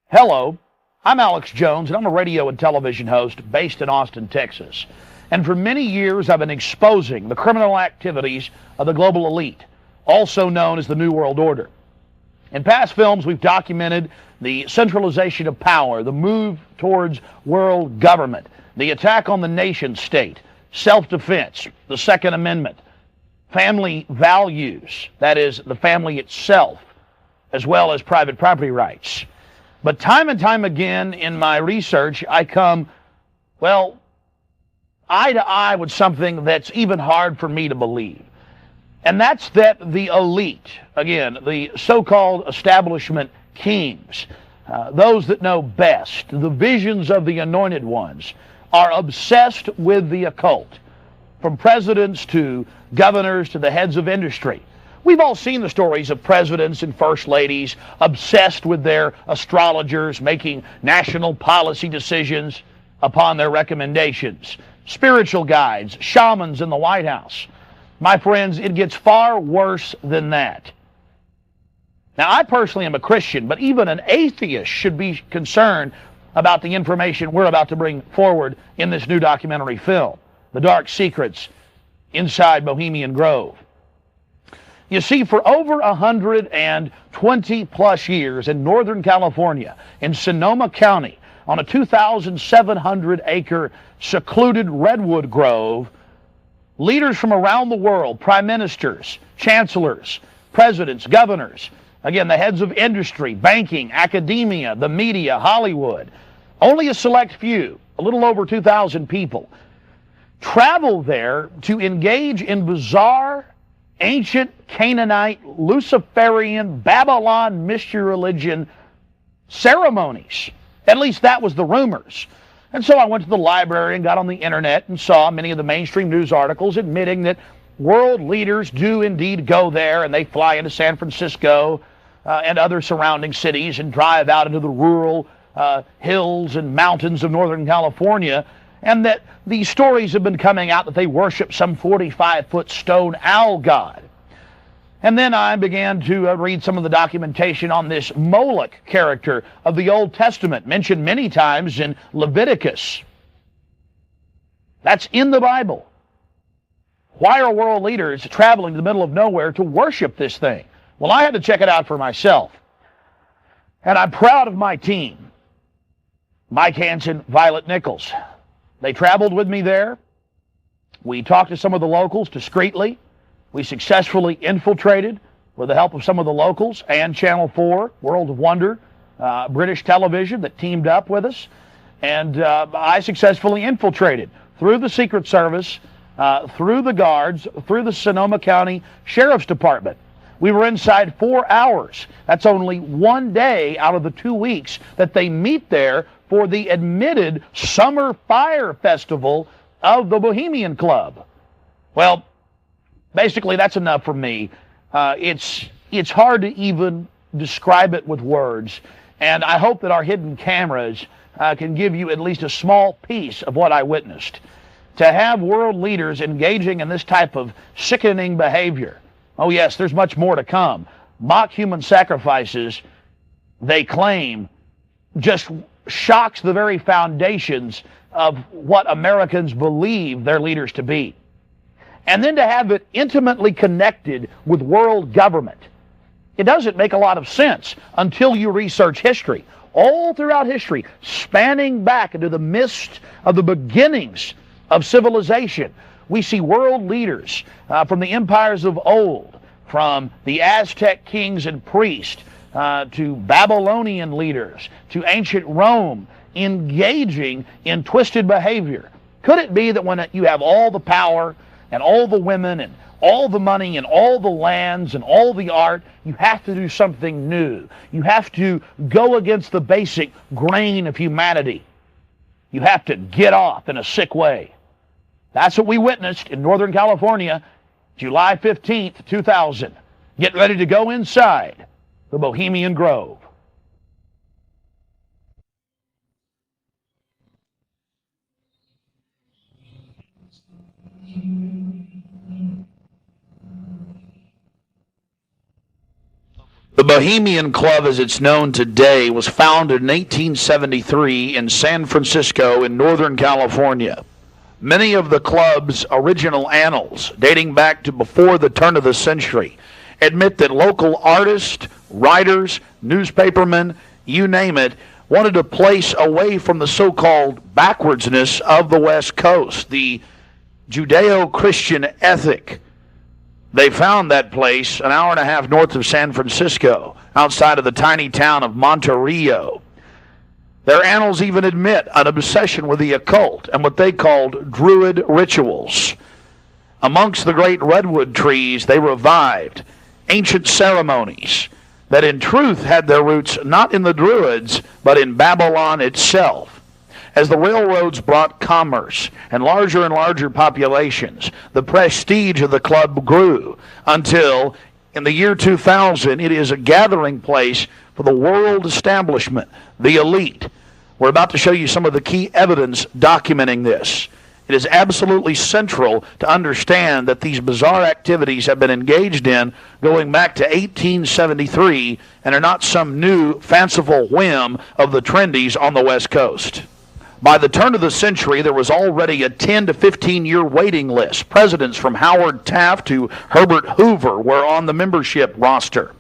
Hello, I'm Alex Jones, and I'm a radio and television host based in Austin, Texas. And for many years, I've been exposing the criminal activities of the global elite, also known as the New World Order. In past films, we've documented the centralization of power, the move towards world government, the attack on the nation state, self-defense, the Second Amendment, family values, that is, the family itself, as well as private property rights. But time and time again in my research, I come, well, eye to eye with something that's even hard for me to believe. And that's that the elite, again, the so-called establishment kings, those that know best, the visions of the anointed ones, are obsessed with the occult, from presidents to governors to the heads of industry. We've all seen the stories of presidents and first ladies obsessed with their astrologers, making national policy decisions upon their recommendations. Spiritual guides, shamans in the White House. My friends, it gets far worse than that. Now, I personally am a Christian, but even an atheist should be concerned about the information we're about to bring forward in this new documentary film, The Dark Secrets Inside Bohemian Grove. You see, for over 120 plus years in Northern California, in Sonoma County, on a 2,700 acre secluded redwood grove, leaders from around the world, prime ministers, chancellors, presidents, governors, again, the heads of industry, banking, academia, the media, Hollywood, only a select few, a little over 2,000 people, travel there to engage in bizarre, ancient Canaanite, Luciferian, Babylon mystery religion ceremonies. At least that was the rumors. And so I went to the library and got on the internet and saw many of the mainstream news articles admitting that world leaders do indeed go there, and they fly into San Francisco and other surrounding cities and drive out into the rural hills and mountains of Northern California, and that these stories have been coming out that they worship some 45-foot stone owl god. And then I began to read some of the documentation on this Moloch character of the Old Testament, mentioned many times in Leviticus. That's in the Bible. Why are world leaders traveling to the middle of nowhere to worship this thing? Well, I had to check it out for myself. And I'm proud of my team. Mike Hansen, Violet Nichols. They traveled with me there. We talked to some of the locals discreetly. We successfully infiltrated, with the help of some of the locals and Channel 4, World of Wonder, British television that teamed up with us. And I successfully infiltrated through the Secret Service, through the guards, through the Sonoma County Sheriff's Department. We were inside 4 hours. That's only one day out of the 2 weeks that they meet there for the admitted Summer Fire Festival of the Bohemian Club. Well, basically that's enough for me. It's hard to even describe it with words, and I hope that our hidden cameras can give you at least a small piece of what I witnessed. To have world leaders engaging in this type of sickening behavior, oh yes, there's much more to come. Mock human sacrifices, they claim, just shocks the very foundations of what Americans believe their leaders to be. And then to have it intimately connected with world government. It doesn't make a lot of sense until you research history. All throughout history, spanning back into the mist of the beginnings of civilization, we see world leaders from the empires of old, from the Aztec kings and priests, to Babylonian leaders, to ancient Rome, engaging in twisted behavior. Could it be that when you have all the power and all the women and all the money and all the lands and all the art, you have to do something new? You have to go against the basic grain of humanity. You have to get off in a sick way. That's what we witnessed in Northern California, July 15th, 2000. Get ready to go inside the Bohemian Grove. The Bohemian Club, as it's known today, was founded in 1873 in San Francisco in Northern California. Many of the club's original annals, dating back to before the turn of the century, admit that local artists, writers, newspapermen, you name it, wanted a place away from the so-called backwardsness of the West Coast, the Judeo-Christian ethic. They found that place an hour and a half north of San Francisco, outside of the tiny town of Monterey. Their annals even admit an obsession with the occult and what they called druid rituals. Amongst the great redwood trees, they revived ancient ceremonies that in truth had their roots not in the Druids, but in Babylon itself. As the railroads brought commerce and larger populations, the prestige of the club grew until, in the year 2000, it is a gathering place for the world establishment, the elite. We're about to show you some of the key evidence documenting this. It is absolutely central to understand that these bizarre activities have been engaged in going back to 1873 and are not some new fanciful whim of the trendies on the West Coast. By the turn of the century, there was already a 10 to 15-year waiting list. Presidents from Howard Taft to Herbert Hoover were on the membership roster.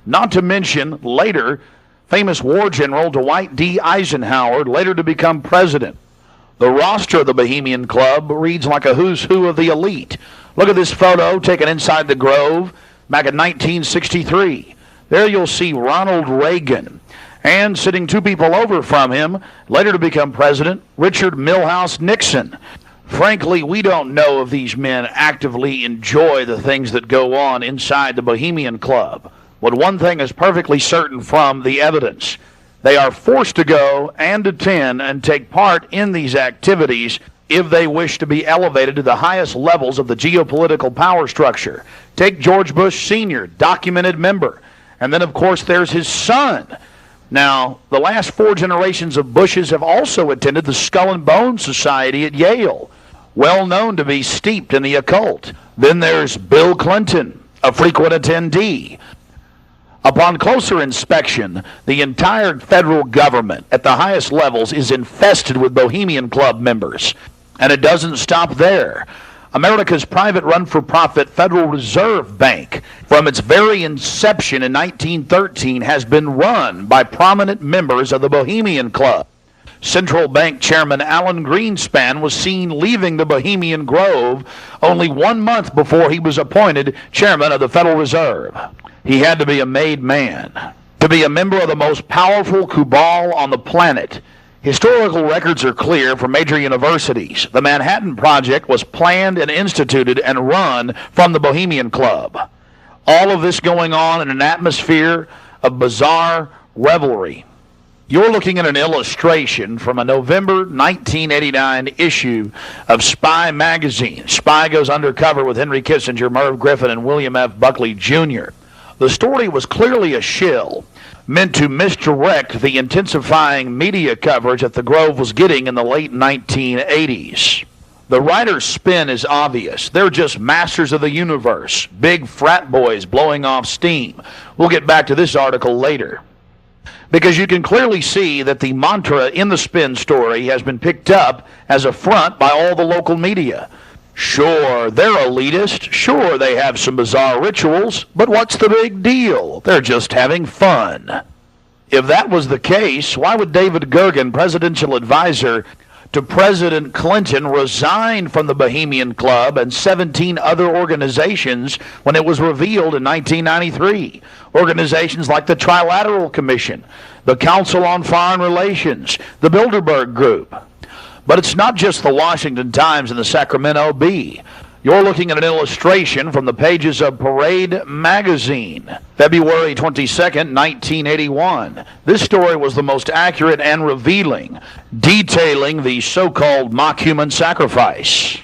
Not to mention, later, famous war general Dwight D. Eisenhower, later to become president. The roster of the Bohemian Club reads like a who's who of the elite. Look at this photo taken inside the Grove back in 1963. There you'll see Ronald Reagan, and sitting two people over from him, later to become president, Richard Milhous Nixon. Frankly, we don't know if these men actively enjoy the things that go on inside the Bohemian Club. But one thing is perfectly certain from the evidence. They are forced to go and attend and take part in these activities if they wish to be elevated to the highest levels of the geopolitical power structure. Take George Bush Sr., documented member. And then, of course, there's his son. Now, the last 4 generations of Bushes have also attended the Skull and Bones Society at Yale, well known to be steeped in the occult. Then there's Bill Clinton, a frequent attendee. Upon closer inspection, the entire federal government at the highest levels is infested with Bohemian Club members. And it doesn't stop there. America's private run-for-profit Federal Reserve Bank, from its very inception in 1913, has been run by prominent members of the Bohemian Club. Central Bank Chairman Alan Greenspan was seen leaving the Bohemian Grove only 1 month before he was appointed chairman of the Federal Reserve. He had to be a made man, to be a member of the most powerful cabal on the planet. Historical records are clear from major universities. The Manhattan Project was planned and instituted and run from the Bohemian Club. All of this going on in an atmosphere of bizarre revelry. You're looking at an illustration from a November 1989 issue of Spy magazine. Spy goes undercover with Henry Kissinger, Merv Griffin, and William F. Buckley Jr. The story was clearly a shill, meant to misdirect the intensifying media coverage that the Grove was getting in the late 1980s. The writer's spin is obvious. They're just masters of the universe, big frat boys blowing off steam. We'll get back to this article later. Because you can clearly see that the mantra in the spin story has been picked up as a front by all the local media. Sure, they're elitist. Sure, they have some bizarre rituals. But what's the big deal? They're just having fun. If that was the case, why would David Gergen, presidential advisor to President Clinton, resign from the Bohemian Club and 17 other organizations when it was revealed in 1993? Organizations like the Trilateral Commission, the Council on Foreign Relations, the Bilderberg Group. But it's not just the Washington Times and the Sacramento Bee. You're looking at an illustration from the pages of Parade magazine, February 22nd, 1981. This story was the most accurate and revealing, detailing the so-called mock-human sacrifice.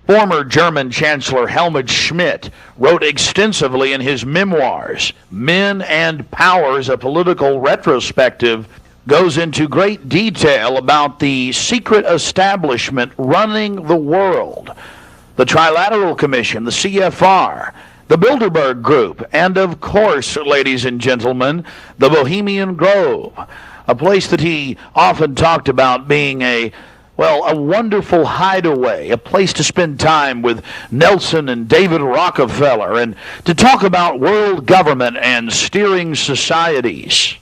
Former German Chancellor Helmut Schmidt wrote extensively in his memoirs, Men and Powers, a Political Retrospective, goes into great detail about the secret establishment running the world. The Trilateral Commission, the CFR, the Bilderberg Group, and of course, ladies and gentlemen, the Bohemian Grove, a place that he often talked about being a wonderful hideaway, a place to spend time with Nelson and David Rockefeller, and to talk about world government and steering societies.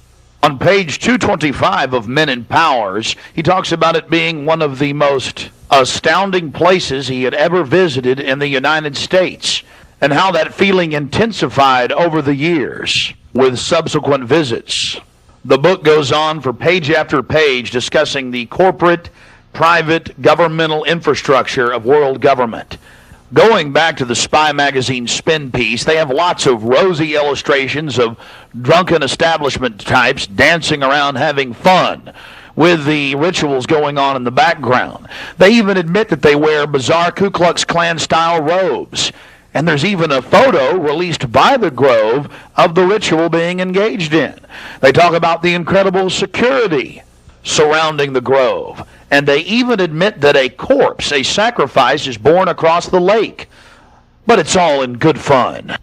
On page 225 of Men and Powers, he talks about it being one of the most astounding places he had ever visited in the United States, and how that feeling intensified over the years with subsequent visits. The book goes on for page after page discussing the corporate, private, governmental infrastructure of world government. Going back to the Spy magazine spin piece, they have lots of rosy illustrations of drunken establishment types dancing around having fun, with the rituals going on in the background. They even admit that they wear bizarre Ku Klux Klan-style robes. And there's even a photo released by the Grove of the ritual being engaged in. They talk about the incredible security surrounding the Grove. And they even admit that a corpse, a sacrifice, is born across the lake. But it's all in good fun.